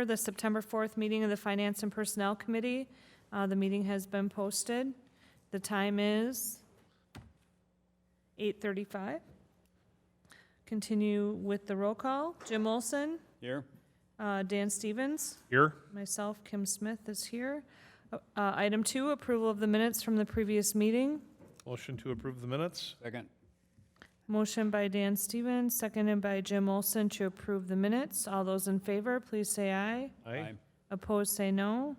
order the September 4th meeting of the Finance and Personnel Committee. The meeting has been posted. The time is 8:35. Continue with the roll call. Jim Olson, Here. Dan Stevens, Here? myself, Kim Smith is here. Item 2, approval of the minutes from the previous meeting. Motion to approve the minutes? Second. Motion by Dan Stevens, seconded by Jim Olson to approve the minutes. All those in favor, please say aye. Aye. Opposed, say no.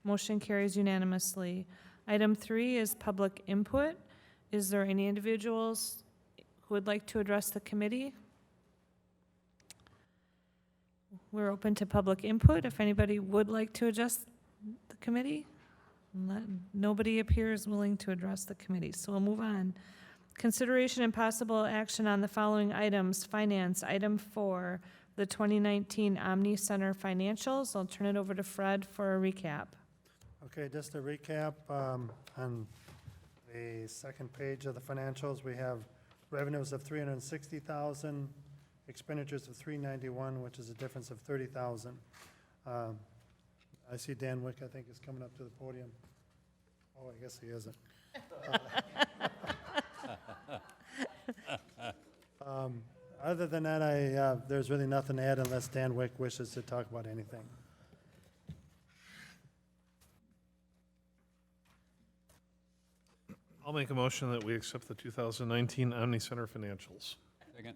Motion carries unanimously. Item 3 is public input. Is there any individuals who would like to address the committee? We're open to public input. If anybody would like to address the committee, nobody appears willing to address the committee, so we'll move on. Consideration and possible action on the following items. Finance, item 4, the 2019 Omni Center financials. I'll turn it over to Fred for a recap. Okay, just a recap, on the second page of the financials, we have revenues of $360,000, expenditures of $391,000, which is a difference of $30,000. I see Dan Wick, I think, is coming up to the podium. Oh, I guess he isn't. Other than that, there's really nothing to add unless Dan Wick wishes to talk about anything. I'll make a motion that we accept the 2019 Omni Center financials. Second.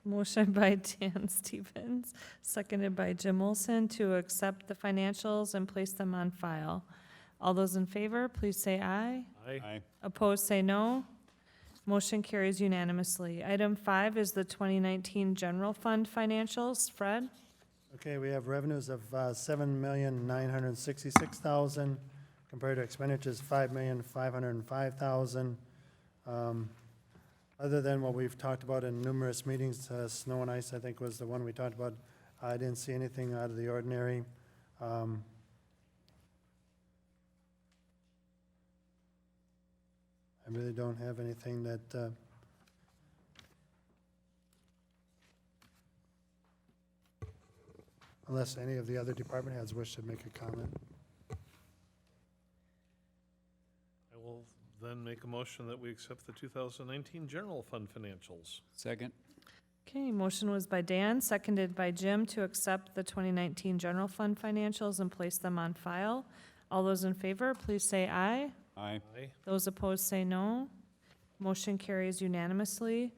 Motion by Dan Stevens, seconded by Jim Olson to accept the financials and place them on file. All those in favor, please say aye. Aye. Aye. Opposed, say no. Motion carries unanimously. Item 5 is the 2019 general fund financials. Fred? Okay, we have revenues of $7,966,000 compared to expenditures $5,505,000. Other than what we've talked about in numerous meetings, snow and ice, I think, was the one we talked about. I didn't see anything out of the ordinary. I really don't have anything that, unless any of the other department heads wish to make a comment. I will then make a motion that we accept the 2019 general fund financials. Second. Okay, motion was by Dan, seconded by Jim to accept the 2019 general fund financials and place them on file. All those in favor, please say aye. Aye. Aye. Those opposed say no. Motion carries unanimously.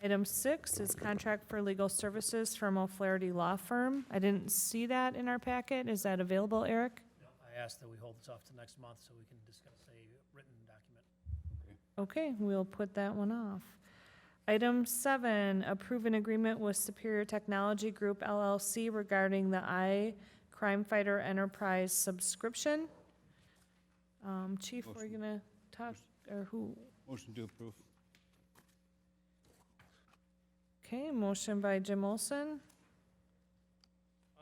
Item 6 is contract for legal services from O'Flaherty Law Firm. I didn't see that in our packet. Is that available, Eric? No, I asked that we hold this off to next month so we can discuss a written document. Okay, we'll put that one off. Item 7, approve an agreement with Superior Technology Group LLC regarding the Crime Fighter Enterprise subscription. Chief, we're Motion. gonna talk, or who? Motion to approve. Okay, motion by Jim Olson.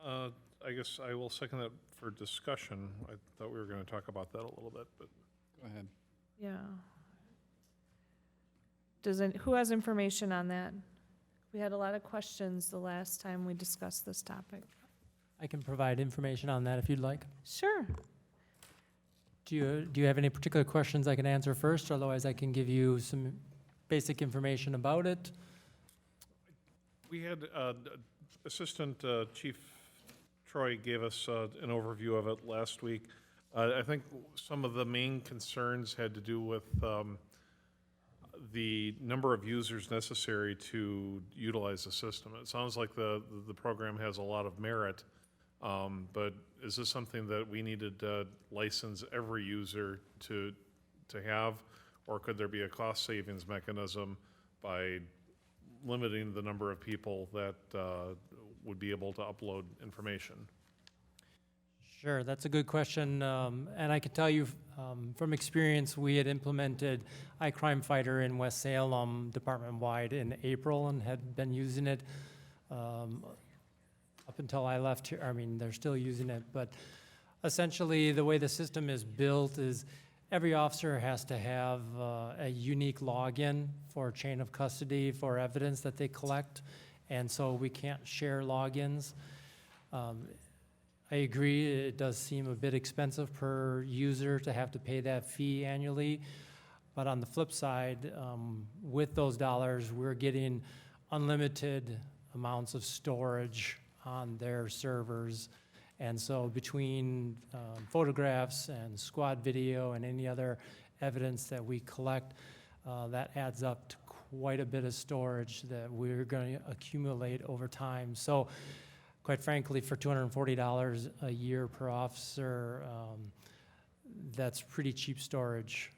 I guess I will second that for discussion. I thought we were going to talk about that a little bit, but Go ahead. Yeah. Who has information on that? We had a lot of questions the last time we discussed this topic. I can provide information on that if you'd like. Sure. Do you have any particular questions I can answer first? Otherwise, I can give you some basic information about it. we had Assistant Chief Troy gave us an overview of it last week. I think some of the main concerns had to do with the number of users necessary to utilize the system. It sounds like the program has a lot of merit, but is this something that we needed to license every user to have, or could there be a cost savings mechanism by limiting the number of people that would be able to upload information? Sure, that's a good question. And I can tell you from experience, we had implemented iCrime Fighter in West Salem department-wide in April and had been using it up until I left here. I mean, they're still using it, but essentially the way the system is built is every officer has to have a unique login for chain of custody for evidence that they collect, and so we can't share logins. I agree, it does seem a bit expensive per user to have to pay that fee annually. But on the flip side, with those dollars, we're getting unlimited amounts of storage on their servers. And so between photographs and squad video and any other evidence that we collect, that adds up to quite a bit of storage that we're going to accumulate over time. So quite frankly, for $240 a year per officer, that's pretty cheap storage,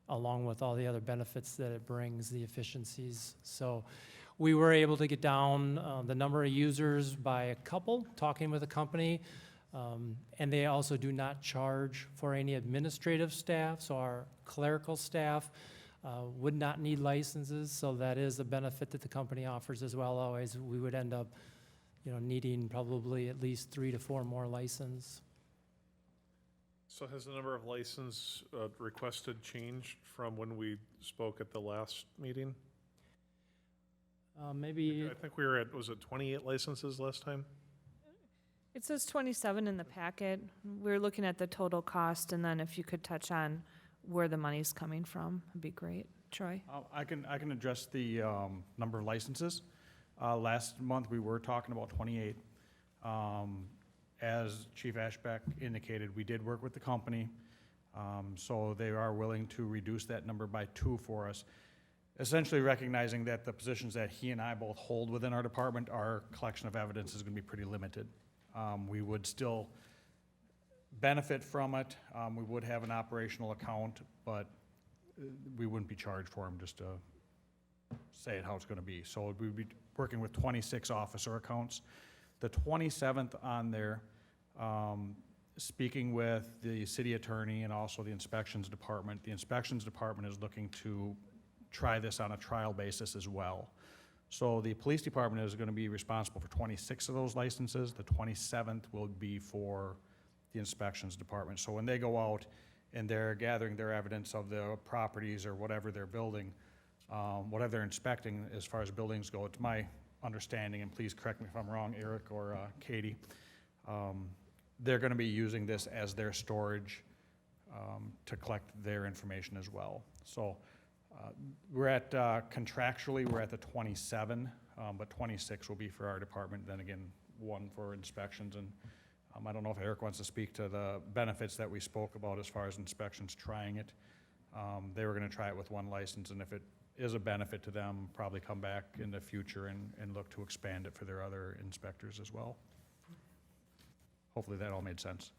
along with all the other benefits that it brings, the efficiencies. So we were able to get down the number of users by a couple, talking with a company, and they also do not charge for any administrative staff, so our clerical staff would not need licenses, so that is a benefit that the company offers as well. Always, we would end up, needing probably at least 3 to 4 more licenses. So has the number of license requested changed from when we spoke at the last meeting? Maybe, I think we were at, was it 28 licenses last time? It says 27 in the packet. We're looking at the total cost, and then if you could touch on where the money's coming from, it'd be great. Troy? I can address the number of licenses. Last month, we were talking about 28. As Chief Ashbeck indicated, we did work with the company, so they are willing to reduce that number by 2 for us, essentially recognizing that the positions that he and I both hold within our department, our collection of evidence is going to be pretty limited. We would still benefit from it. We would have an operational account, but we wouldn't be charged for them, just to say it how it's going to be. So we'd be working with 26 officer accounts. The 27th on there, speaking with the city attorney and also the inspections department. The inspections department is looking to try this on a trial basis as well. So the police department is going to be responsible for 26 of those licenses. The 27th will be for the inspections department. So when they go out and they're gathering their evidence of the properties or whatever they're building, whatever they're inspecting as far as buildings go, it's my understanding, and please correct me if I'm wrong, Eric or Katie, they're going to be using this as their storage to collect their information as well. So we're at, contractually, we're at the 27, but 26 will be for our department, then again, 1 for inspections. And I don't know if Eric wants to speak to the benefits that we spoke about as far as inspections trying it. They were going to try it with 1 license, and if it is a benefit to them, probably come back in the future and look to expand it for their other inspectors as well. Hopefully that all made sense.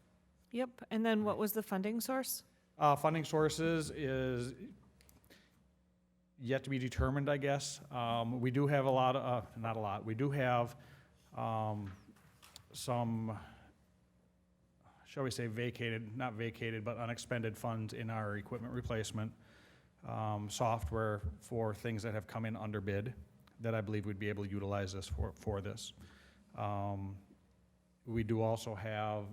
Yep, and then what was the funding source? Funding sources is yet to be determined, I guess. We do have a lot of, not a lot, we do have some, shall we say vacated, not vacated, but unexpended funds in our equipment replacement software for things that have come in under bid that I believe we'd be able to utilize this for this. We do also have,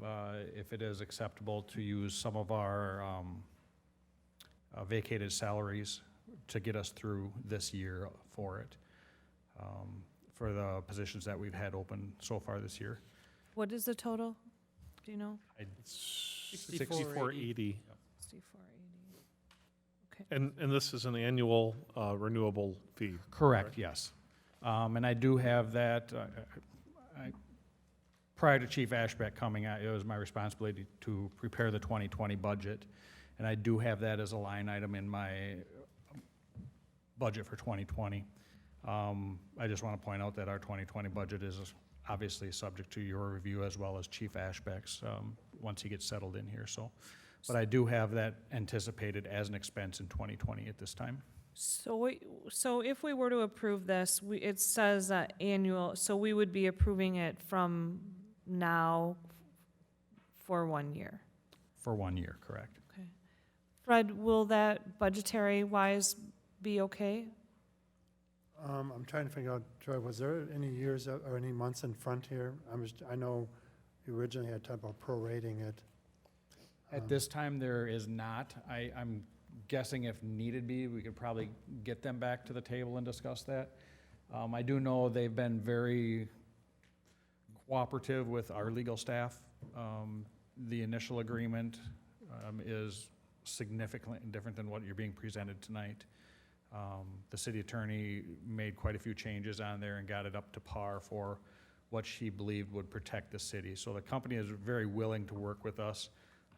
if it is acceptable, to use some of our vacated salaries to get us through this year for it, for the positions that we've had open so far this year. What is the total? Do you know? It's 6480. 6480. 6480. And this is an annual renewable fee? Correct, yes. And I do have that, prior to Chief Ashbeck coming, it was my responsibility to prepare the 2020 budget, and I do have that as a line item in my budget for 2020. I just want to point out that our 2020 budget is obviously subject to your review as well as Chief Ashbeck's once he gets settled in here. So, but I do have that anticipated as an expense in 2020 at this time. So if we were to approve this, it says annual, so we would be approving it from now for 1 year. For 1 year, correct. Okay. Fred, will that budgetary-wise be okay? I'm trying to figure out, Troy, was there any years or any months in front here? I know you originally had talked about prorating it. At this time, there is not. I'm guessing if needed be, we could probably get them back to the table and discuss that. I do know they've been very cooperative with our legal staff. The initial agreement is significantly different than what you're being presented tonight. The city attorney made quite a few changes on there and got it up to par for what she believed would protect the city. So the company is very willing to work with us.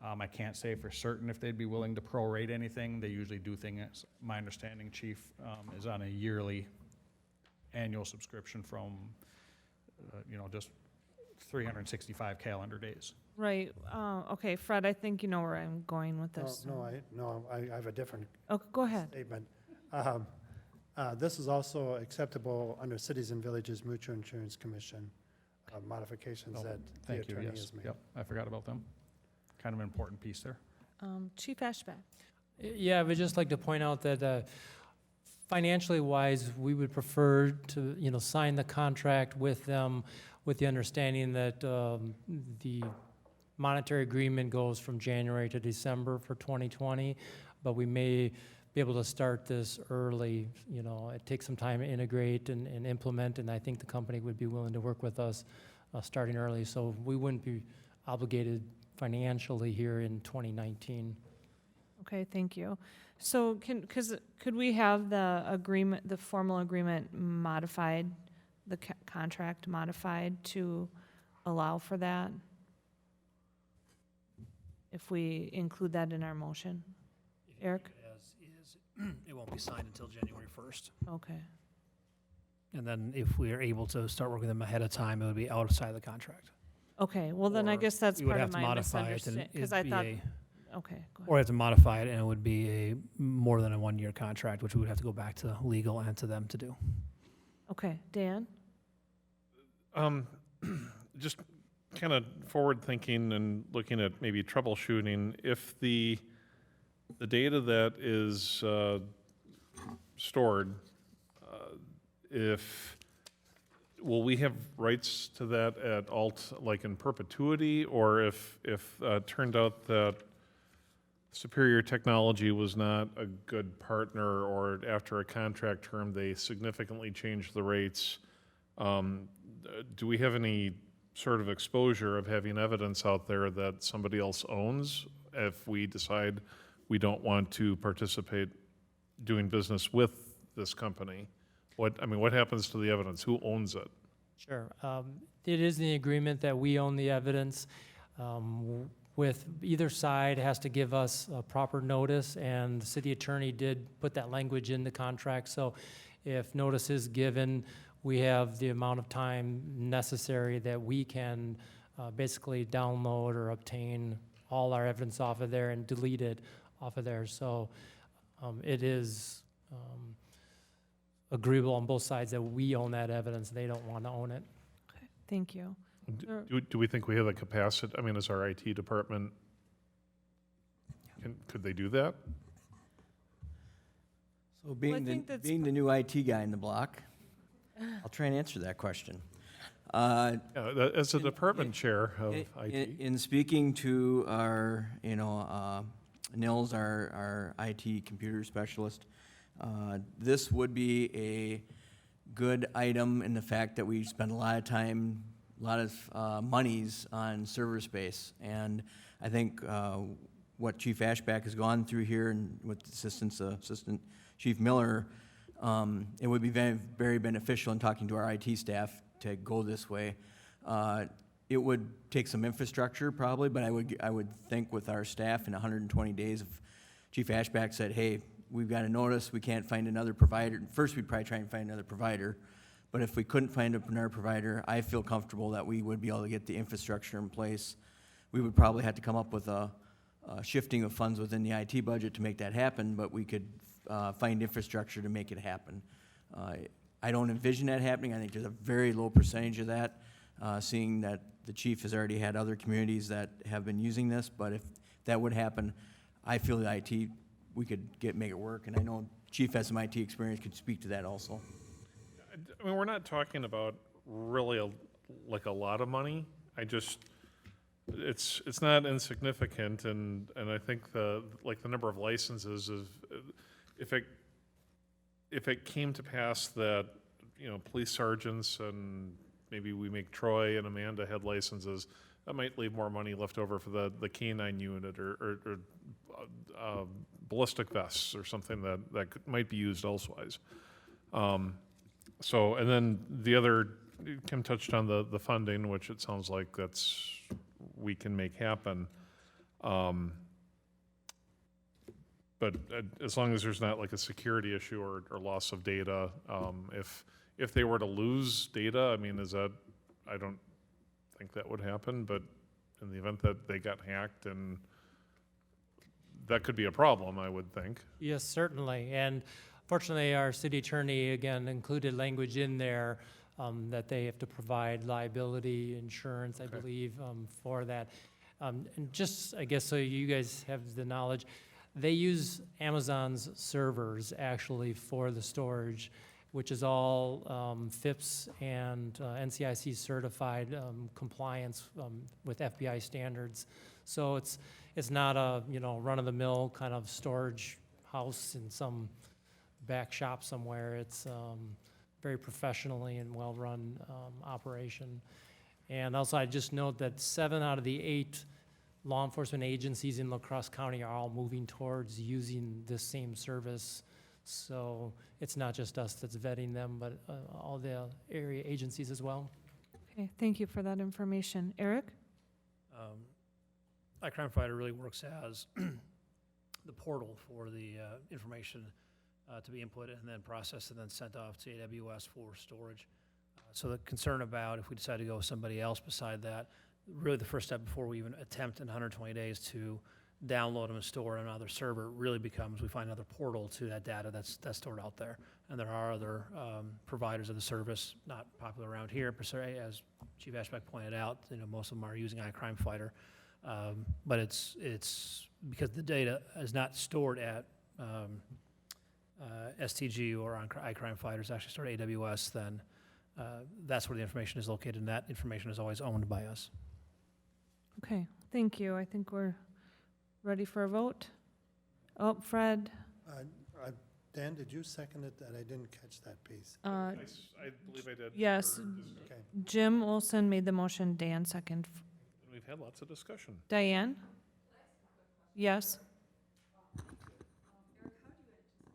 I can't say for certain if they'd be willing to prorate anything. They usually do things, my understanding, Chief, is on a yearly annual subscription from, just 365 calendar days. Right, okay, Fred, I think you know where I'm going with this. I have a different Oh, go ahead. statement. This is also acceptable under Cities and Villages Mutual Insurance Commission modifications Oh, that the Thank you, attorney yes. has made. Yep, I forgot about them. Kind of an important piece there. Chief Ashback. Yeah, I would just like to point out that financially wise, we would prefer to, sign the contract with them with the understanding that the monetary agreement goes from January to December for 2020, but we may be able to start this early. It takes some time to integrate and implement, and I think the company would be willing to work with us starting early, so we wouldn't be obligated financially here in 2019. Okay, thank you. So could we have the agreement, the formal agreement modified, the contract modified to allow for that? If we include that in our motion? If you Eric? leave it as is, it won't be signed until January 1st. Okay, And then if we are able to start working them ahead of time, it would be outside the contract. okay, well then I Or guess that's we would part have of to my modify it, and misunderstanding, because it'd I be thought, a- okay, go Or ahead. have to modify it, and it would be a more than a 1-year contract, which we would have to go back to legal and to them to do. Okay, Dan? Just kind of forward thinking and looking at maybe troubleshooting, if the data that is stored, will we have rights to that at like in perpetuity, or if it turned out that Superior Technology was not a good partner, or after a contract term they significantly changed the rates, do we have any sort of exposure of having evidence out there that somebody else owns if we decide we don't want to participate doing business with this company? What happens to the evidence? Who owns it? Sure. It is in the agreement that we own the evidence. With either side has to give us a proper notice, and the city attorney did put that language in the contract. So if notice is given, we have the amount of time necessary that we can basically download or obtain all our evidence off of there and delete it off of there. So it is agreeable on both sides that we own that evidence. They don't want to own it. Okay, thank you. Sure. Do we think we have the capacity? Is our IT department, could they do that? So I think that's being the new IT guy in the block, I'll try and answer that question. Yeah, as a department chair of IT. In speaking to our, Nils, our IT computer specialist, this would be a good item in the fact that we spend a lot of time, a lot of monies on server space. And I think what Chief Ashback has gone through here and with Assistant Chief Miller, it would be very, very beneficial in talking to our IT staff to go this way. It would take some infrastructure probably, but I would think with our staff in 120 days, if Chief Ashback said, hey, we've got a notice, we can't find another provider. First, we'd probably try and find another provider. But if we couldn't find another provider, I feel comfortable that we would be able to get the infrastructure in place. We would probably have to come up with a shifting of funds within the IT budget to make that happen, but we could find infrastructure to make it happen. I don't envision that happening. I think there's a very low percentage of that, seeing that the chief has already had other communities that have been using this. But if that would happen, I feel the IT, we could make it work. And I know Chief has some IT experience, could speak to that also. We're not talking about really a lot of money. It's not insignificant, and I think the number of licenses is, if it came to pass that police sergeants and maybe we make Troy and Amanda head licenses, that might leave more money left over for the canine unit or ballistic vests or something that might be used elsewise. So, and then the other, Kim touched on the funding, which it sounds like we can make happen. But as long as there's not like a security issue or loss of data, if they were to lose data, I mean, I don't think that would happen, but in the event that they got hacked, and that could be a problem, I would think. Yes, certainly. And fortunately, our city attorney, again, included language in there that they have to provide liability insurance, I Okay. believe, for that. And just, I guess, so you guys have the knowledge, they use Amazon's servers actually for the storage, which is all FIPS and NCIC certified compliance with FBI standards. So it's not a, run-of-the-mill kind of storage house in some back shop somewhere. It's very professionally and well-run operation. And also, I just note that 7 out of the 8 law enforcement agencies in La Crosse County are all moving towards using this same service. So it's not just us that's vetting them, but all the area agencies as well. Okay, thank you for that information. Eric? iCrime Fighter really works as the portal for the information to be inputted and then processed and then sent off to AWS for storage. So the concern about if we decide to go with somebody else beside that, really the first step before we even attempt in 120 days to download them and store on another server really becomes we find another portal to that data that's stored out there. And there are other providers of the service, not popular around here, per se, as Chief Ashbeck pointed out. Most of them are using iCrime Fighter, but it's because the data is not stored at STG or on iCrime Fighter. It's actually stored at AWS. Then that's where the information is located, and that information is always owned by us. Okay, thank you. I think we're ready for a vote. Oh, Fred, Dan, did you second it? That I didn't catch that piece. I believe I did. yes. Okay. Jim Olson made the motion, Dan second. We've had lots of discussion. Diane? Yes.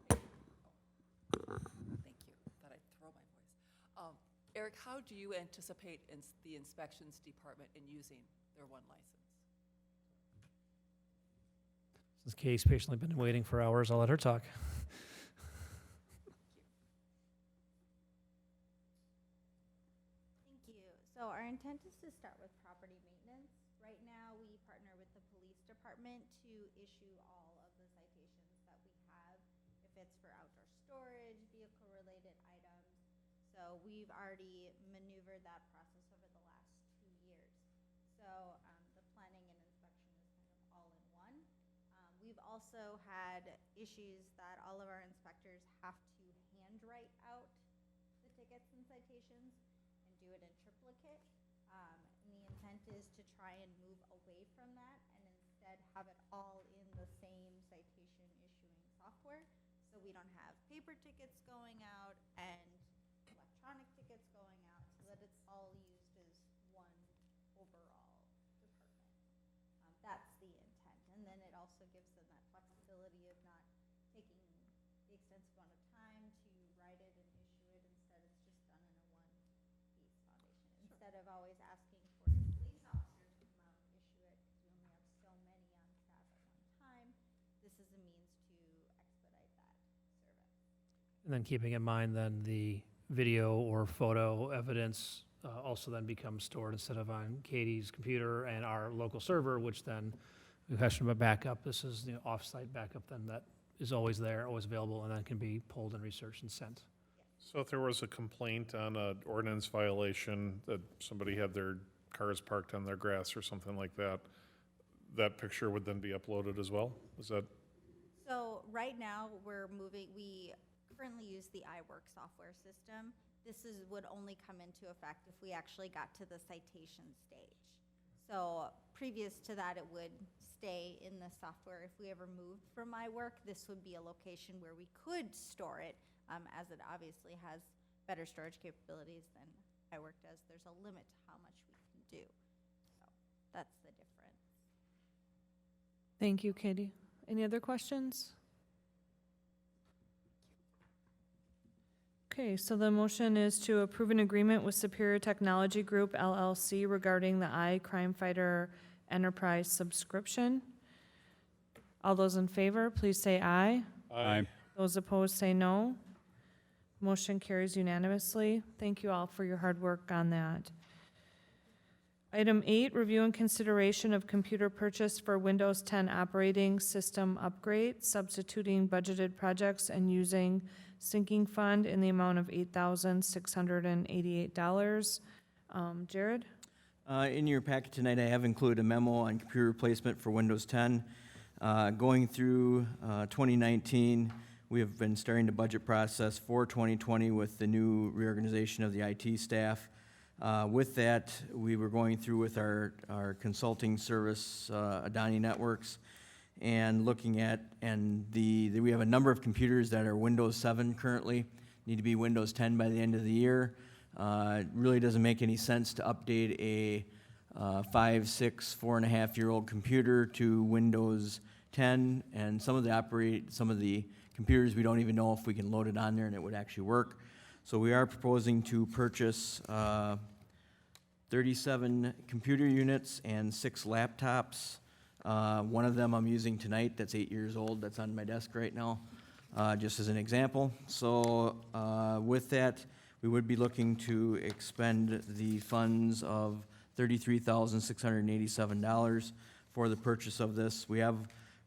Thank you. Thought I'd throw my voice. Eric, how do you anticipate the inspections department in using their one license? Since Katie's patiently been waiting for hours, I'll let her talk. Thank you. So our intent is to start with property maintenance. Right now, we partner with the police department to issue all of the citations that we have, if it's for outdoor storage, vehicle-related items. So we've already maneuvered that process over the last 2 years. So the planning and inspection is kind of all in one. We've also had issues that all of our inspectors have to handwrite out the tickets and citations and do it in triplicate. And the intent is to try and move away from that and instead have it all in the same citation issuing software. So we don't have paper tickets going out and electronic tickets going out, so that it's all used as one overall department. That's the intent. And then it also gives them that flexibility of not taking the extensive amount of time to write it and issue it. Instead, it's just done in a one-piece foundation. Instead of always asking for the police officer to come out and issue it, because we only have so many on staff at one time, this is a means to expedite that service. And then keeping in mind then the video or photo evidence also then becomes stored instead of on Katie's computer and our local server, which then we question about backup. This is the off-site backup then that is always there, always available, and then can be pulled and researched and sent. So if there was a complaint on an ordinance violation, that somebody had their cars parked on their grass or something like that, that picture would then be uploaded as well? Is that, So right now, we currently use the iWork software system. This would only come into effect if we actually got to the citation stage. So previous to that, it would stay in the software. If we ever moved from iWork, this would be a location where we could store it, as it obviously has better storage capabilities than I worked as, there's a limit to how much we can do. So that's the difference. Thank you, Katie. Any other questions? Okay, so the motion is to approve an agreement with Superior Technology Group LLC regarding the iCrime Fighter Enterprise subscription. All those in favor, please say aye. Aye. Those opposed, say no. Motion carries unanimously. Thank you all for your hard work on that. Item 8, review and consideration of computer purchase for Windows 10 operating system upgrade, substituting budgeted projects and using sinking fund in the amount of $8,688. Jared? In your packet tonight, I have included a memo on computer replacement for Windows 10. Going through 2019, we have been starting the budget process for 2020 with the new reorganization of the IT staff. With that, we were going through with our consulting service, Adani Networks, and looking at, we have a number of computers that are Windows 7 currently, need to be Windows 10 by the end of the year. It really doesn't make any sense to update a 5, 6, 4.5-year-old computer to Windows 10, and some of the computers, we don't even know if we can load it on there and it would actually work. So we are proposing to purchase 37 computer units and 6 laptops. One of them I'm using tonight, that's 8 years old, that's on my desk right now, just as an example. So with that, we would be looking to expend the funds of $33,687 for the purchase of this. We have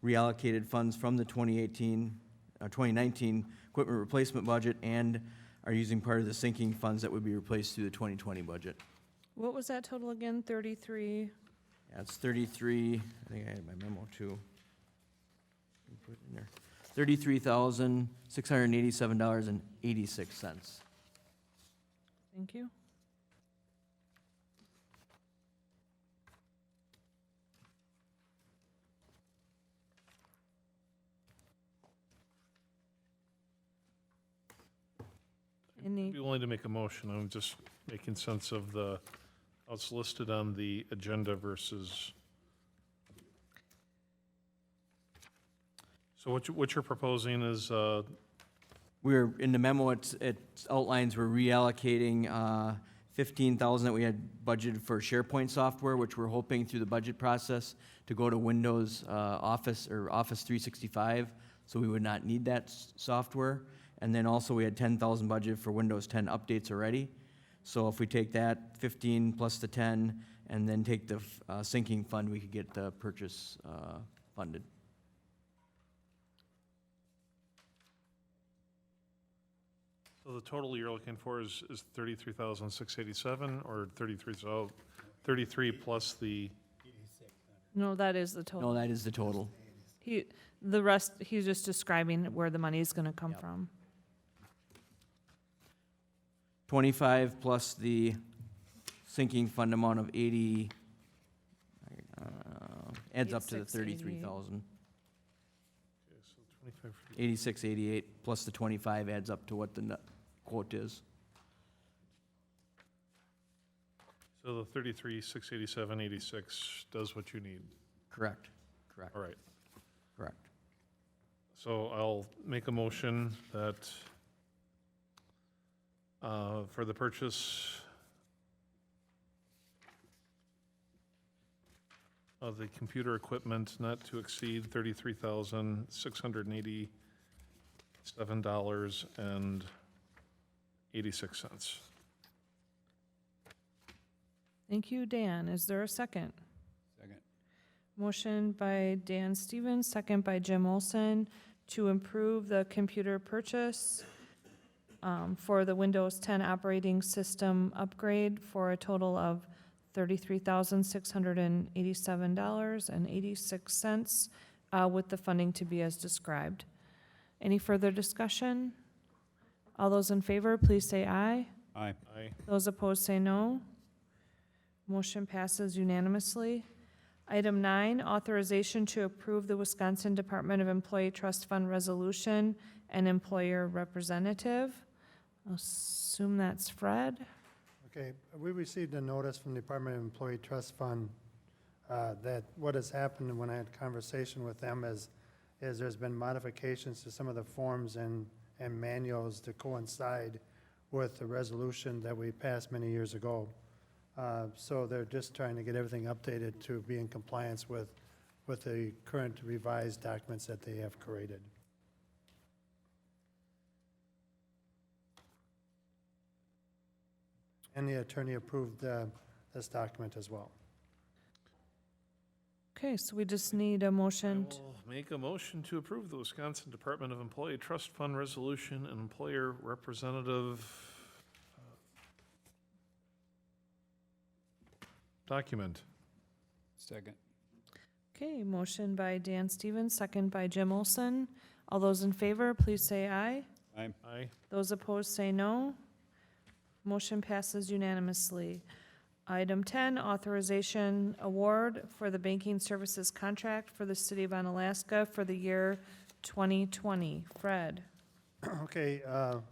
reallocated funds from the 2019 equipment replacement budget and are using part of the sinking funds that would be replaced through the 2020 budget. What was that total again? 33? Yeah, it's 33, I think I had my memo too. Put it in there. $33,687.86. Thank you. Any, I'd be willing to make a motion. I'm just making sense of how it's listed on the agenda versus. So what you're proposing is, We're, in the memo, it outlines we're reallocating $15,000 that we had budgeted for SharePoint software, which we're hoping through the budget process to go to Windows Office or Office 365, so we would not need that software. And then also we had $10,000 budgeted for Windows 10 updates already. So if we take that 15 plus the 10 and then take the sinking fund, we could get the purchase funded. so the total you're looking for is 33,687 or 33 plus the, no, that is the total. No, that is the total. The rest, he's just describing where the money is gonna come Yep. from. 25 plus the sinking fund amount of 80, adds up to the 86.88. 33,000. okay, so 25 for the 8688 plus the 25 adds up to what the quote is. So the 33,687.86 does what you need. Correct, correct, All right. correct. So I'll make a motion that for the purchase of the computer equipment not to exceed $33,687.86. Thank you, Dan. Is there a second? Second. Motion by Dan Stevens, second by Jim Olson, to improve the computer purchase for the Windows 10 operating system upgrade for a total of $33,687.86, with the funding to be as described. Any further discussion? All those in favor, please say aye. Aye. Aye. Those opposed say no. Motion passes unanimously. Item 9, authorization to approve the Wisconsin Department of Employee Trust Fund Resolution and Employer Representative. I'll assume that's Fred. Okay, we received a notice from the Department of Employee Trust Fund that what has happened when I had conversation with them is there's been modifications to some of the forms and manuals to coincide with the resolution that we passed many years ago. So they're just trying to get everything updated to be in compliance with the current revised documents that they have created. And the attorney approved this document as well. Okay, so we just need a I motion. will make a motion to approve the Wisconsin Department of Employee Trust Fund Resolution and Employer Representative document. Second. Okay, motion by Dan Stevens, second by Jim Olson. All those in favor, please say aye. Aye. Those opposed say no. Motion passes unanimously. Item 10, authorization award for the banking services contract for the City of Onalaska for the year 2020. Fred? Okay, a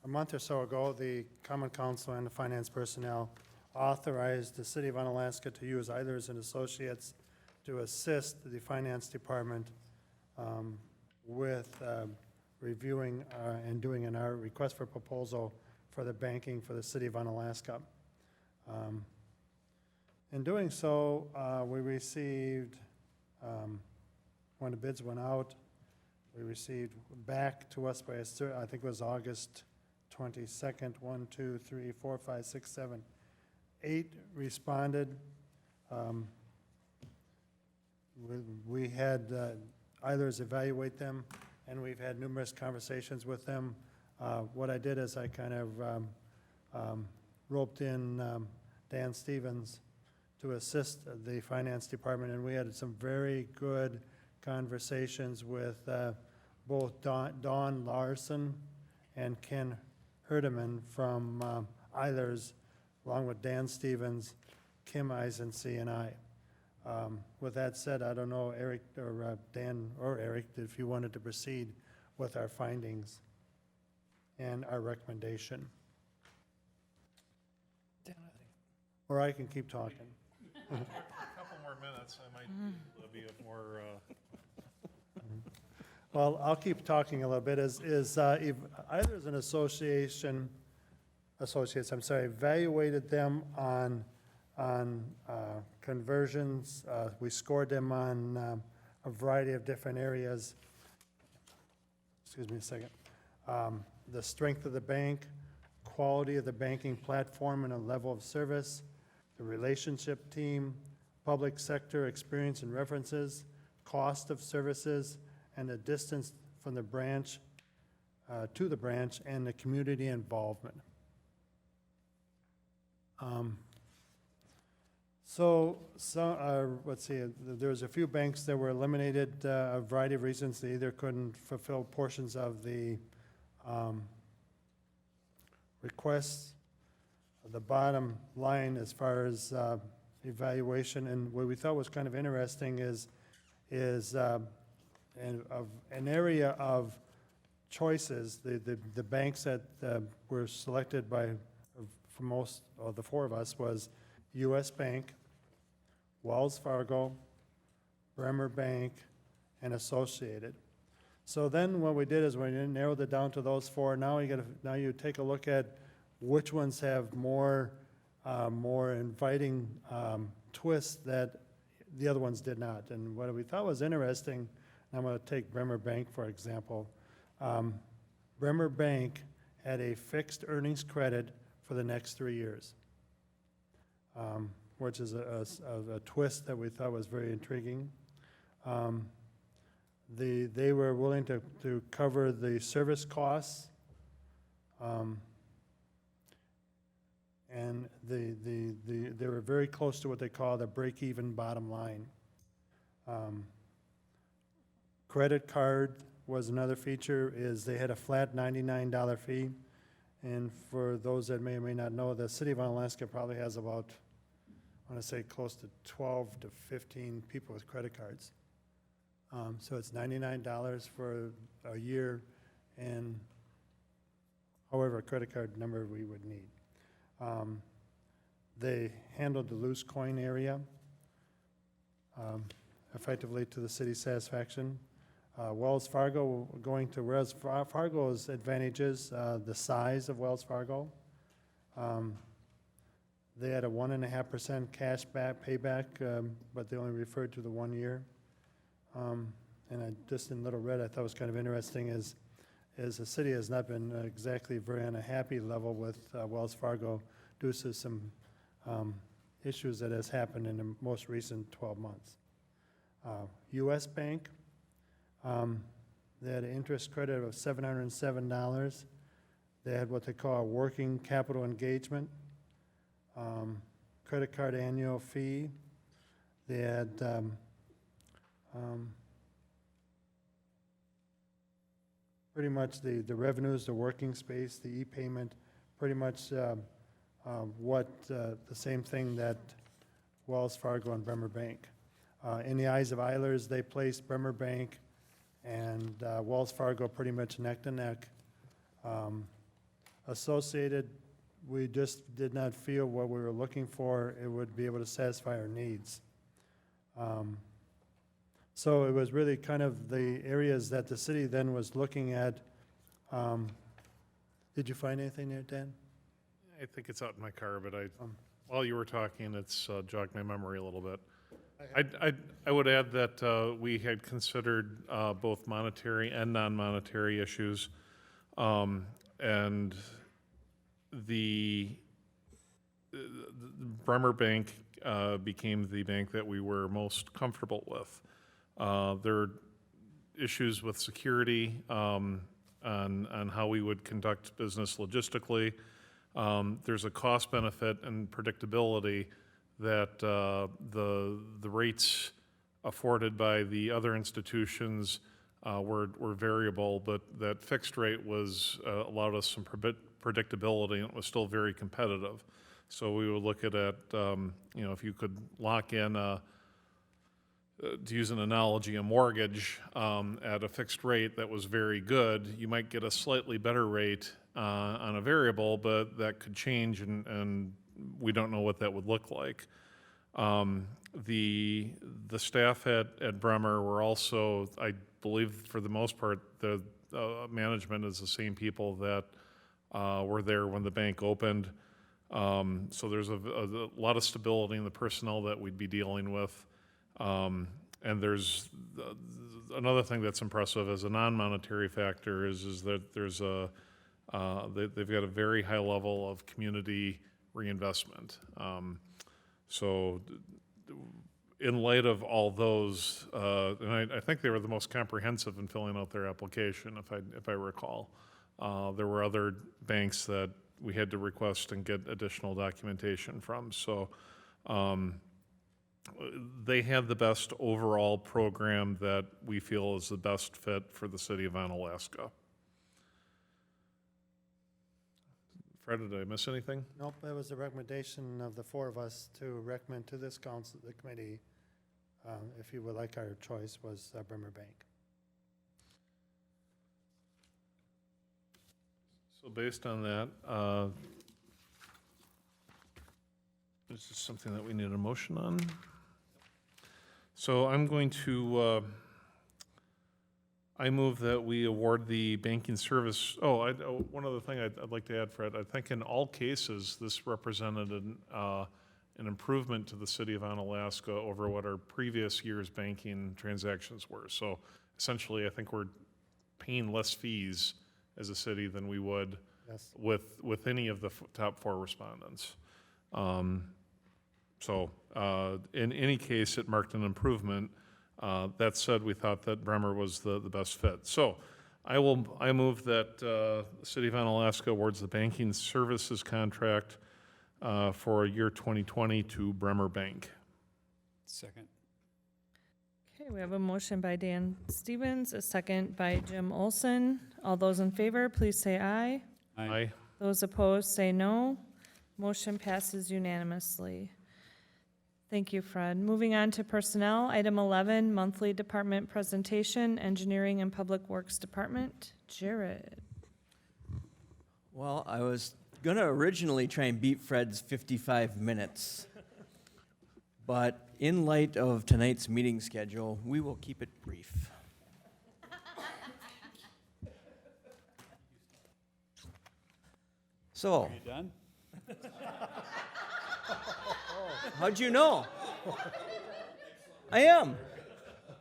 month or so ago, the Common Council and the finance personnel authorized the City of Onalaska to use Eilers and Associates to assist the Finance Department with reviewing and doing our request for proposal for the banking for the City of Onalaska. In doing so, we received, when the bids went out, we received back to us by, I think it was August 22nd, 1, 2, 3, 4, 5, 6, 7, 8 responded. We had Eilers evaluate them, and we've had numerous conversations with them. What I did is I kind of roped in Dan Stevens to assist the finance department, and we had some very good conversations with both Don Larson and Ken Herdeman from Eilers, along with Dan Stevens, Kim Eisensee, and I. With that said, I don't know, Eric or Dan or Eric, if you wanted to proceed with our findings and our recommendation. Dan, I think. Or I can keep talking. A couple more minutes, I might be able to be of more, Well, I'll keep talking a little bit. Eilers and Associates, evaluated them on conversions. We scored them on a variety of different areas. Excuse me a second. The strength of the bank, quality of the banking platform and a level of service, the relationship team, public sector experience and references, cost of services, and the distance from the branch to the branch, and the community involvement. Let's see, there was a few banks that were eliminated, a variety of reasons. They either couldn't fulfill portions of the requests. The bottom line as far as evaluation, and what we thought was kind of interesting is an area of choices. The banks that were selected by, for most of the four of us, was U.S. Bank, Wells Fargo, Bremer Bank, and Associated. So then what we did is we narrowed it down to those four. Now you take a look at which ones have more inviting twists that the other ones did not. And what we thought was interesting, and I'm going to take Bremer Bank for example. Bremer Bank had a fixed earnings credit for the next 3 years, which is a twist that we thought was very intriguing. They were willing to cover the service costs, and they were very close to what they call the break-even bottom line. Credit card was another feature, is they had a flat $99 fee. And for those that may or may not know, the City of Onalaska probably has about, I want to say, close to 12 to 15 people with credit cards. So it's $99 for a year, and however credit card number we would need. They handled the loose coin area effectively to the city's satisfaction. Wells Fargo, going to Wells Fargo's advantages, the size of Wells Fargo. They had a 1.5% cash back payback, but they only referred to the 1 year. And I, just in Little Red, I thought was kind of interesting is the city has not been exactly very on a happy level with Wells Fargo due to some issues that has happened in the most recent 12 months. U.S. Bank, they had an interest credit of $707. They had what they call a working capital engagement, credit card annual fee. They had pretty much the revenues, the working space, the e-payment, pretty much the same thing that Wells Fargo and Bremer Bank. In the eyes of Eilers, they placed Bremer Bank and Wells Fargo pretty much neck to neck. Associated, we just did not feel what we were looking for, it would be able to satisfy our needs. So it was really kind of the areas that the city then was looking at. Did you find anything there, Dan? I think it's out in my car, but while you were talking, it's jogged my memory a little bit. I would add that we had considered both monetary and non-monetary issues, and the Bremer Bank became the bank that we were most comfortable with. There are issues with security on how we would conduct business logistically. There's a cost benefit and predictability that the rates afforded by the other institutions were variable, but that fixed rate was allowed us some predictability, and it was still very competitive. So we would look at it, if you could lock in to use an analogy, a mortgage at a fixed rate that was very good, you might get a slightly better rate on a variable, but that could change, and we don't know what that would look like. The staff at Bremer were also, I believe for the most part, the management is the same people that were there when the bank opened. So there's a lot of stability in the personnel that we'd be dealing with. And there's another thing that's impressive as a non-monetary factor is that there's they've got a very high level of community reinvestment. So in light of all those, and I think they were the most comprehensive in filling out their application, if I recall. There were other banks that we had to request and get additional documentation from. So they had the best overall program that we feel is the best fit for the city of Onalaska. Fred, did I miss anything? Nope, it was a recommendation of the four of us to recommend to this council, the committee, if you would like our choice, was Bremer Bank. So based on that, this is something that we need a motion on. So I'm going to, I move that we award the banking service. One other thing I'd like to add, Fred. I think in all cases, this represented an improvement to the city of Onalaska over what our previous year's banking transactions were. So essentially, I think we're paying less fees as a city than we would Yes. with any of the top four respondents. So in any case, it marked an improvement. That said, we thought that Bremer was the best fit. So I move that the City of Onalaska awards the banking services contract for year 2020 to Bremer Bank. Second. Okay, we have a motion by Dan Stevens, a second by Jim Olson. All those in favor, please say aye. Aye. Those opposed, say no. Motion passes unanimously. Thank you, Fred. Moving on to personnel, item 11, monthly department presentation, Engineering and Public Works Department. Jared. Well, I was gonna originally try and beat Fred's 55 minutes, but in light of tonight's meeting schedule, we will keep it brief. So, You done? how'd you know? I am.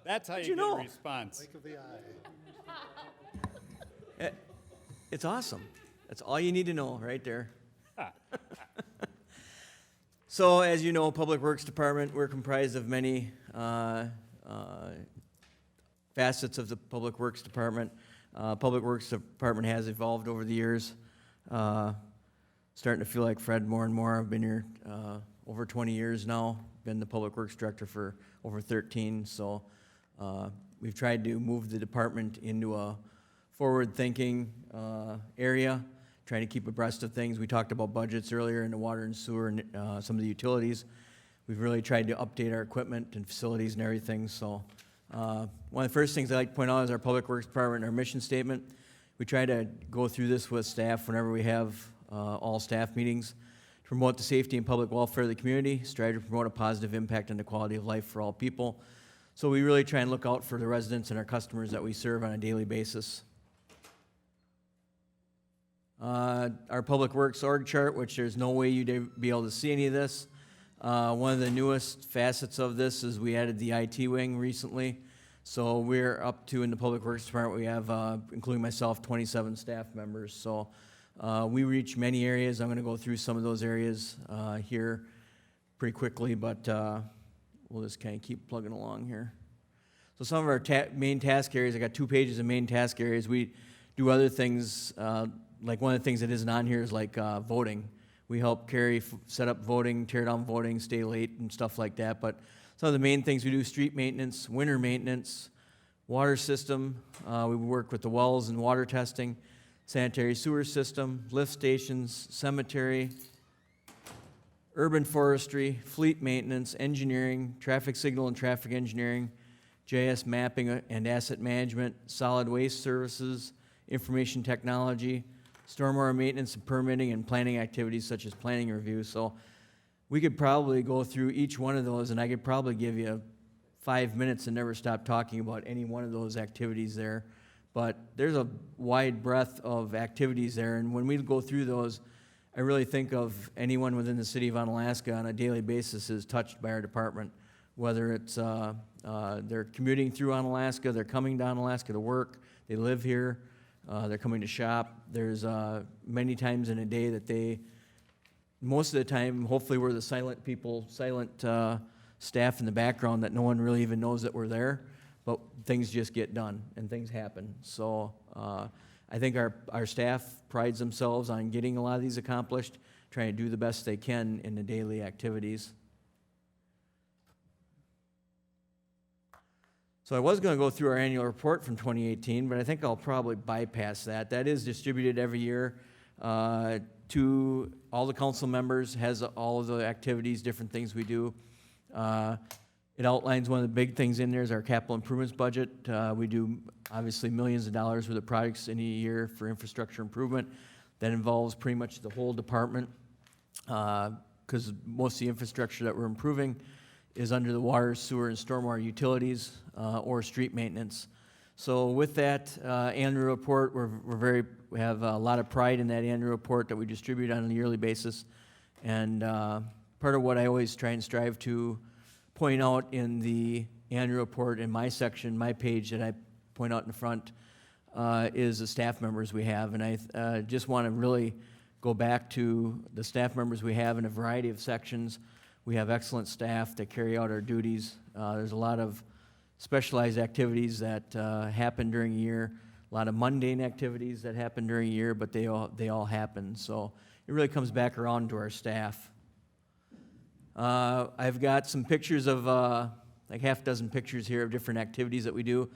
That's how How'd you you get know? a response. Blink of the eye. It's awesome. That's all you need to know right there. So, as you know, Public Works Department, we're comprised of many facets of the Public Works Department. Public Works Department has evolved over the years. Starting to feel like Fred more and more. I've been here over 20 years now. Been the Public Works Director for over 13. So we've tried to move the department into a forward-thinking area, trying to keep abreast of things. We talked about budgets earlier in the water and sewer and some of the utilities. We've really tried to update our equipment and facilities and everything. So one of the first things I like to point out is our Public Works Department and our mission statement. We try to go through this with staff whenever we have all staff meetings. To promote the safety and public welfare of the community, strive to promote a positive impact on the quality of life for all people. So we really try and look out for the residents and our customers that we serve on a daily basis. Our Public Works org chart, which there's no way you'd be able to see any of this. One of the newest facets of this is we added the IT wing recently. So we're up to, in the Public Works Department, we have, including myself, 27 staff members. So we reach many areas. I'm going to go through some of those areas here pretty quickly, but we'll just kind of keep plugging along here. So some of our main task areas, I got 2 pages of main task areas. We do other things, like one of the things that isn't on here is like voting. We help Carrie set up voting, tear down voting, stay late and stuff like that. But some of the main things we do: street maintenance, winter maintenance, water system. We work with the wells and water testing, sanitary sewer system, lift stations, cemetery, urban forestry, fleet maintenance, engineering, traffic signal and traffic engineering, JS mapping and asset management, solid waste services, information technology, stormwater maintenance and permitting, and planning activities such as planning review. So we could probably go through each one of those, and I could probably give you 5 minutes and never stop talking about any one of those activities there. But there's a wide breadth of activities there, and when we go through those, I really think of anyone within the city of Onalaska on a daily basis is touched by our department, whether it's they're commuting through Onalaska, they're coming to Onalaska to work, they live here, they're coming to shop. There's many times in a day that they, most of the time, hopefully we're the silent people, silent staff in the background that no one really even knows that we're there, but things just get done and things happen. So I think our staff prides themselves on getting a lot of these accomplished, trying to do the best they can in the daily activities. So I was going to go through our annual report from 2018, but I think I'll probably bypass that. That is distributed every year to all the council members, has all of the activities, different things we do. It outlines one of the big things in there is our capital improvements budget. We do obviously millions of dollars worth of projects in a year for infrastructure improvement. That involves pretty much the whole department because most of the infrastructure that we're improving is under the water, sewer, and stormwater utilities or street maintenance. So with that annual report, we have a lot of pride in that annual report that we distribute on a yearly basis. And part of what I always try and strive to point out in the annual report in my section, my page that I point out in front, is the staff members we have. And I just want to really go back to the staff members we have in a variety of sections. We have excellent staff that carry out our duties. There's a lot of specialized activities that happen during a year, a lot of mundane activities that happen during a year, but they all happen. So it really comes back around to our staff. I've got some pictures of, like half a dozen pictures here of different activities that we do.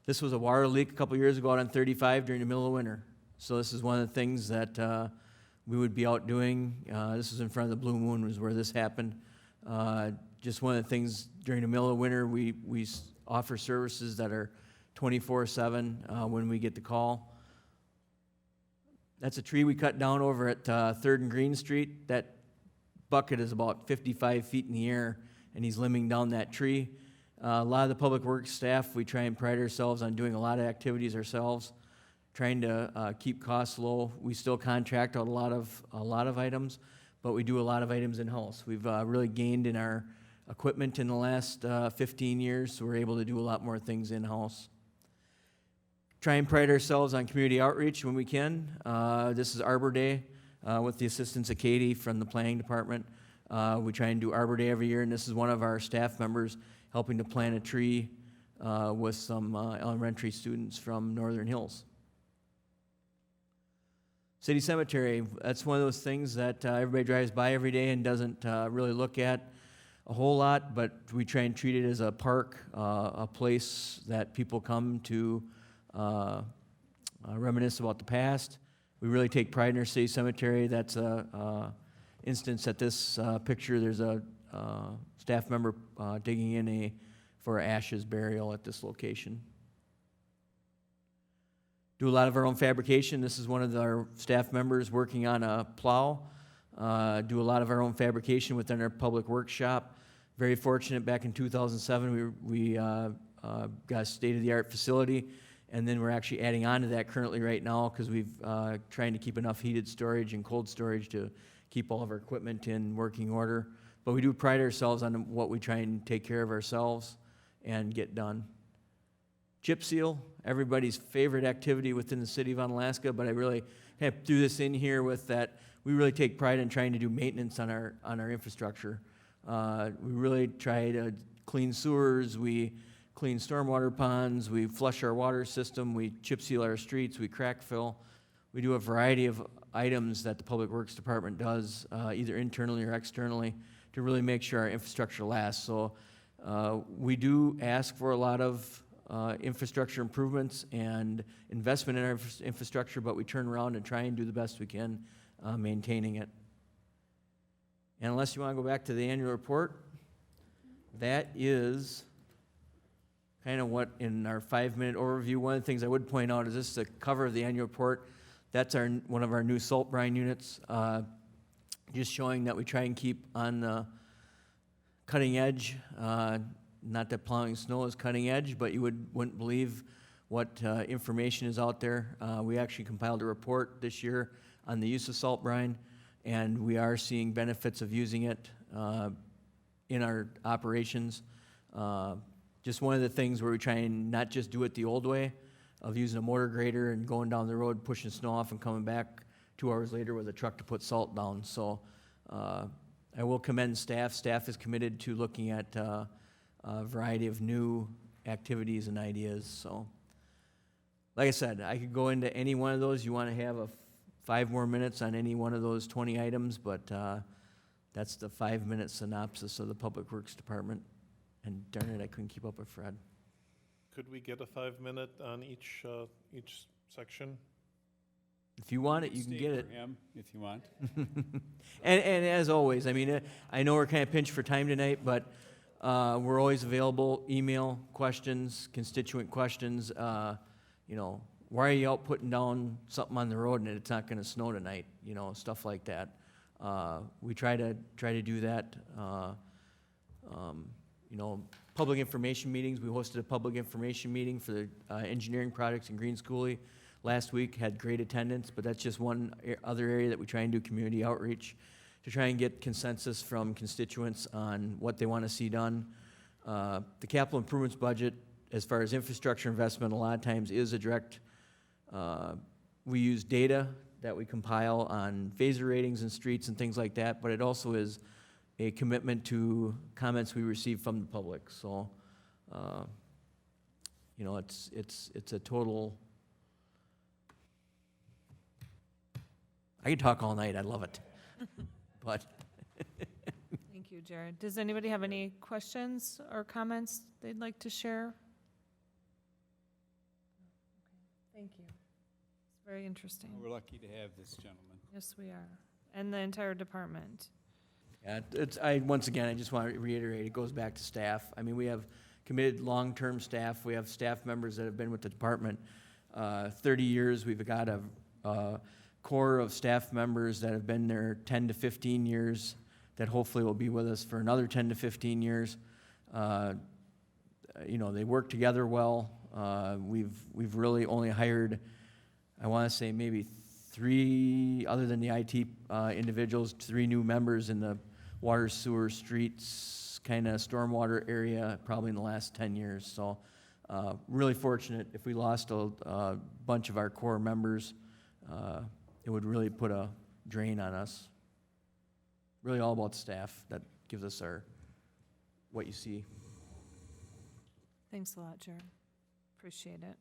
This was a water leak a couple years ago out on 35 during the middle of winter. So this is one of the things that we would be out doing. This is in front of the Blue Moon was where this happened. Just one of the things during the middle of winter, we offer services that are 24/7 when we get the call. That's a tree we cut down over at 3rd and Green Street. That bucket is about 55 feet in the air, and he's limbing down that tree. A lot of the public works staff, we try and pride ourselves on doing a lot of activities ourselves, trying to keep costs low. We still contract out a lot of items, but we do a lot of items in-house. We've really gained in our equipment in the last 15 years, so we're able to do a lot more things in-house. Try and pride ourselves on community outreach when we can. This is Arbor Day with the assistance of Katie from the planning department. We try and do Arbor Day every year, and this is one of our staff members helping to plant a tree with some elementary students from Northern Hills. City Cemetery, that's one of those things that everybody drives by every day and doesn't really look at a whole lot, but we try and treat it as a park, a place that people come to reminisce about the past. We really take pride in our city cemetery. That's a instance at this picture. There's a staff member digging in for ashes burial at this location. Do a lot of our own fabrication. This is one of our staff members working on a plow. Do a lot of our own fabrication within our public workshop. Very fortunate, back in 2007, we got a state-of-the-art facility, and then we're actually adding on to that currently right now because we've trying to keep enough heated storage and cold storage to keep all of our equipment in working order. But we do pride ourselves on what we try and take care of ourselves and get done. Chip seal, everybody's favorite activity within the city of Onalaska, but I really kind of threw this in here with that we really take pride in trying to do maintenance on our infrastructure. We really try to clean sewers, we clean stormwater ponds, we flush our water system, we chip seal our streets, we crack fill. We do a variety of items that the Public Works Department does, either internally or externally, to really make sure our infrastructure lasts. So we do ask for a lot of infrastructure improvements and investment in our infrastructure, but we turn around and try and do the best we can maintaining it. And unless you want to go back to the annual report, that is kind of what in our 5-minute overview. One of the things I would point out is this is the cover of the annual report. That's one of our new salt brine units, just showing that we try and keep on the cutting edge. Not that plowing snow is cutting edge, but you wouldn't believe what information is out there. We actually compiled a report this year on the use of salt brine, and we are seeing benefits of using it in our operations. Just one of the things where we try and not just do it the old way of using a motor grader and going down the road, pushing snow off and coming back 2 hours later with a truck to put salt down. So I will commend staff. Staff is committed to looking at a variety of new activities and ideas. So, like I said, I could go into any one of those. You want to have 5 more minutes on any one of those 20 items, but that's the 5-minute synopsis of the Public Works Department. And darn it, I couldn't keep up with Fred. Could we get a 5-minute on each section? If you want it, you can get it. If you want. And as always, I mean, I know we're kind of pinched for time tonight, but we're always available. Email questions, constituent questions. You know, why are you out putting down something on the road and it's not going to snow tonight? You know, stuff like that. We try to do that. You know, public information meetings. We hosted a public information meeting for the engineering projects in Green Schoolie last week. Had great attendance, but that's just one other area that we try and do community outreach to try and get consensus from constituents on what they want to see done. The capital improvements budget, as far as infrastructure investment, a lot of times is a direct, we use data that we compile on phaser ratings and streets and things like that, but it also is a commitment to comments we receive from the public. So, you know, it's a total. I could talk all night. I love it, but. Thank you, Jared. Does anybody have any questions or comments they'd like to share? Thank you. It's very interesting. We're lucky to have this gentleman. Yes, we are. And the entire department. Yeah, once again, I just want to reiterate, it goes back to staff. I mean, we have committed long-term staff. We have staff members that have been with the department 30 years. We've got a core of staff members that have been there 10 to 15 years, that hopefully will be with us for another 10 to 15 years. You know, they work together well. We've really only hired, I want to say maybe 3, other than the IT individuals, 3 new members in the water, sewer, streets, kind of stormwater area, probably in the last 10 years. So really fortunate. If we lost a bunch of our core members, it would really put a drain on us. Really all about staff that gives us what you see. Thanks a lot, Jared. Appreciate it.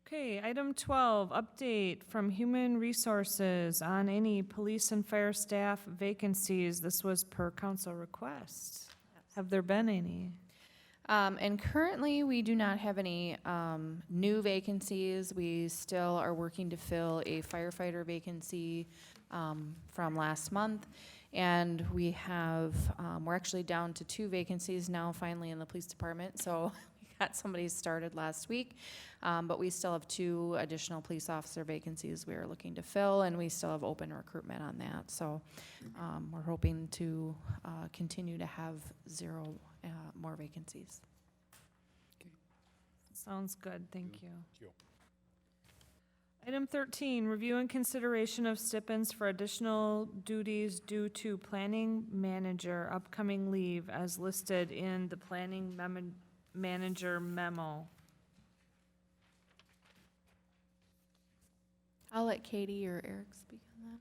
Okay, item 12, update from Human Resources on any police and fire staff vacancies. This was per council request. Have there been any? And currently, we do not have any new vacancies. We still are working to fill a firefighter vacancy from last month. And we have, we're actually down to 2 vacancies now finally in the police department. So we got somebody started last week. But we still have 2 additional police officer vacancies we are looking to fill, and we still have open recruitment on that. So we're hoping to continue to have 0 more vacancies. Sounds good, thank you. Thank you. Item 13, review and consideration of stipends for additional duties due to planning manager upcoming leave as listed in the planning manager memo. I'll let Katie or Eric speak on that.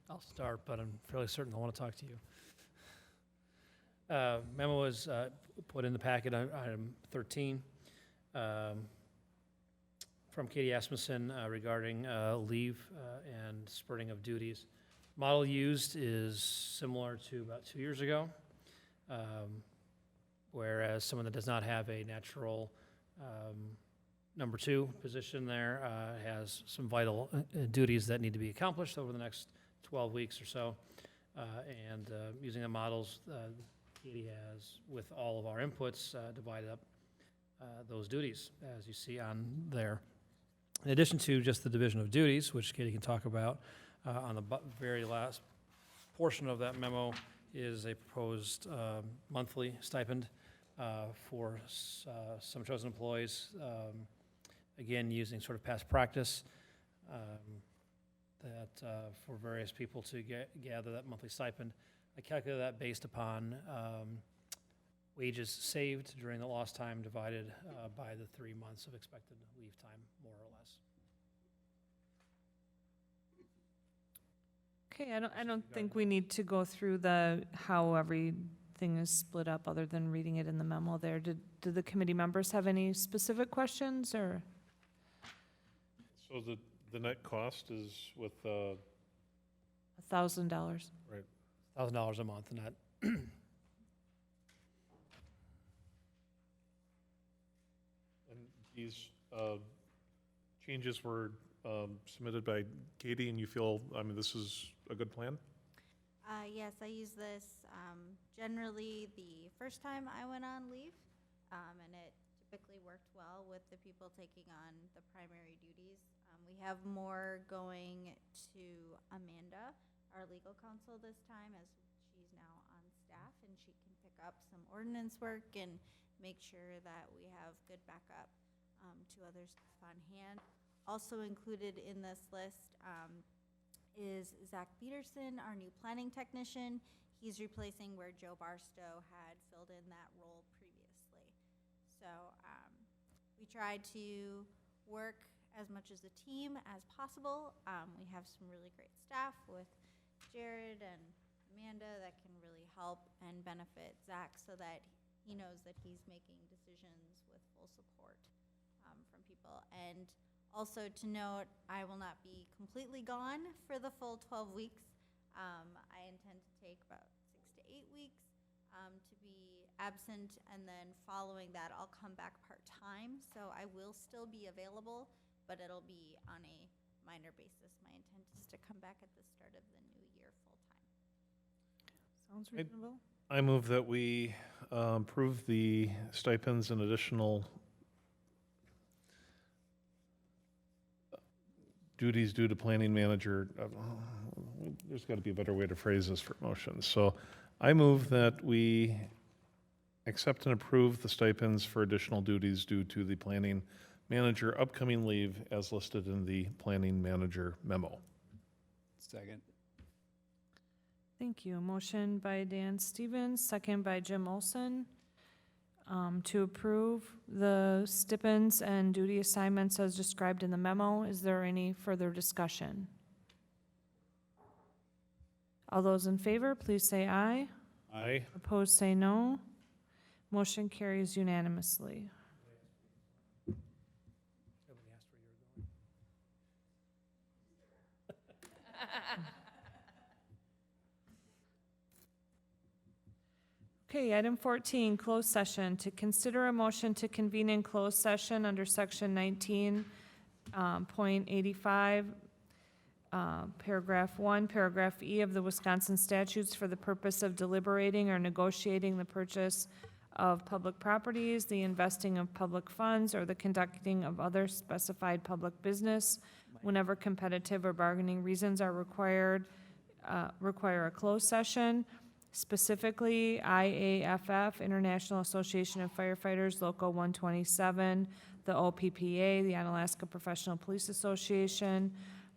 I'll start, but I'm fairly certain I want to talk to you. Memo was put in the packet, item 13, from Katie Asmussen regarding leave and splitting of duties. Model used is similar to about 2 years ago, whereas someone that does not have a natural number 2 position there has some vital duties that need to be accomplished over the next 12 weeks or so. And using the models, Katie has, with all of our inputs, divided up those duties, as you see on there. In addition to just the division of duties, which Katie can talk about, on the very last portion of that memo is a proposed monthly stipend for some chosen employees, again, using sort of past practice, that for various people to gather that monthly stipend. I calculated that based upon wages saved during the lost time divided by the 3 months of expected leave time, more or less. Okay, I don't think we need to go through how everything is split up, other than reading it in the memo there. Did the committee members have any specific questions, or? So the net cost is with, $1,000. right, $1,000 a month, and that and these changes were submitted by Katie, and you feel, I mean, this is a good plan? Yes, I use this generally the first time I went on leave, and it typically worked well with the people taking on the primary duties. We have more going to Amanda, our legal counsel, this time, as she's now on staff, and she can pick up some ordinance work and make sure that we have good backup to other stuff on hand. Also included in this list is Zach Peterson, our new planning technician. He's replacing where Joe Barstow had filled in that role previously. So we try to work as much as a team as possible. We have some really great staff with Jared and Amanda that can really help and benefit Zach so that he knows that he's making decisions with full support from people. And also to note, I will not be completely gone for the full 12 weeks. I intend to take about 6 to 8 weeks to be absent, and then following that, I'll come back part-time. So I will still be available, but it'll be on a minor basis. My intent is to come back at the start of the new year full-time. Sounds reasonable. I move that we approve the stipends and additional duties due to planning manager. There's got to be a better way to phrase this for motions. So I move that we accept and approve the stipends for additional duties due to the planning manager upcoming leave as listed in the planning manager memo. Second. Thank you. Motion by Dan Stevens, second by Jim Olson, to approve the stipends and duty assignments as described in the memo. Is there any further discussion? All those in favor, please say aye. Aye. Opposed, say no. Motion carries unanimously. Nobody asked where you were going. Okay, item 14, closed session. To consider a motion to convene in closed session under section 19.85, paragraph 1, paragraph E of the Wisconsin statutes for the purpose of deliberating or negotiating the purchase of public properties, the investing of public funds, or the conducting of other specified public business whenever competitive or bargaining reasons are require a closed session. Specifically, IAFF, International Association of Firefighters, Local 127, the OPPA, the Onalaska Professional Police Association,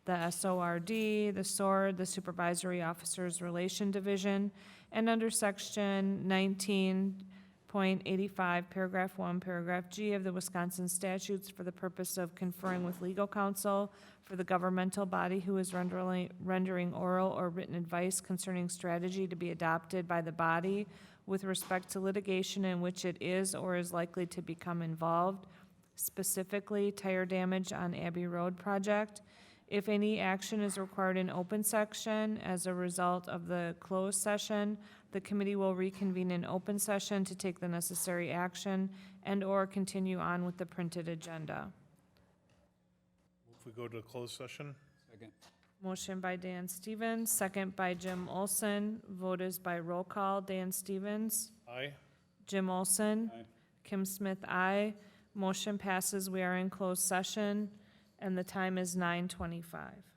the SORD, the SORD, the Supervisory Officers Relation Division, and under section 19.85, paragraph 1, paragraph G of the Wisconsin statutes for the purpose of conferring with legal counsel for the governmental body who is rendering oral or written advice concerning strategy to be adopted by the body with respect to litigation in which it is or is likely to become involved, specifically tire damage on Abbey Road project. If any action is required in open section as a result of the closed session, the committee will reconvene in open session to take the necessary action and/or continue on with the printed agenda. If we go to a closed session? Second. Motion by Dan Stevens, second by Jim Olson. Vote is by roll call. Dan Stevens, Aye. Jim Olson, Aye. Kim Smith, aye. Motion passes. We are in closed session, and the time is 9:25.